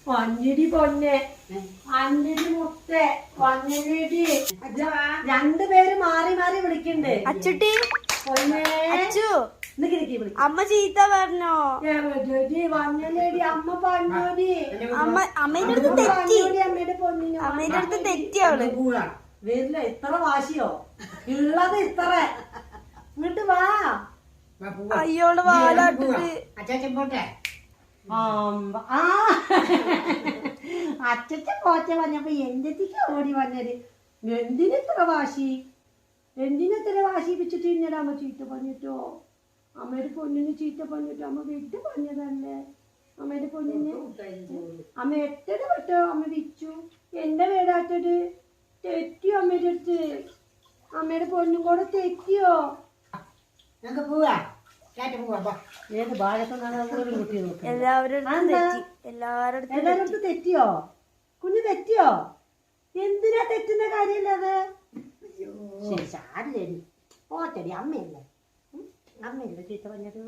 വഞ്ഞിടി പൊന്നെ അഞ്ഞടി മുത്ത വഞ്ഞടി രണ്ടുപേര് മാറി മാറി വിളിക്കണ്ട്. അച്ചുട്ടി അച്ചു അമ്മ ചീത്ത പറഞ്ഞോ? വഞ്ഞലേടി അമ്മ പറഞ്ഞോടി. അമ്മേന്റെ അടുത്ത് തെറ്റി. അമ്മേന്റെ അടുത്ത് തെറ്റിയാണ്. വരില്ല. ഇത്ര വാശിയോ ഉള്ളത്? ഇത്ര ഇങ്ങോട്ട് വാ. അയ്യോള് വാലാട്ടിട്ട് അച്ഛൻ പോച്ച പറഞ്ഞപ്പോ എന്തെത്തിക്കാ ഓടി വന്നത്? എന്തിനെത്ര വാശി? എന്തിനെത്ര വാശിപ്പിച്ചിട്ട് ഇന്നലെ അമ്മ ചീത്ത പറഞ്ഞിട്ടോ? അമ്മയുടെ പൊന്നിന് ചീത്ത പറഞ്ഞിട്ടോ? അമ്മ വിട്ട് പറഞ്ഞതല്ലേ അമ്മയുടെ പൊന്നിന്? അമ്മ എട്ടത് വിട്ടോ? അമ്മ വിച്ചു. എന്റെ വീടാത്തത് തെറ്റിയോ? അമ്മയുടെ അടുത്ത് അമ്മയുടെ പൊന്നും കൂടെ തെറ്റിയോ? ഏത് ഭാഗത്തുനിന്നാണ് കുട്ടി നോക്കുന്നത്? എല്ലാവരും തെറ്റിയോ? കുഞ്ഞ് തെറ്റിയോ? എന്തിനാ തെറ്റുന്ന കാര്യമില്ലത്? ശരി സാരില്ലേടി. പോറ്റടി. അമ്മയല്ലേ ചീത്ത പറഞ്ഞത്?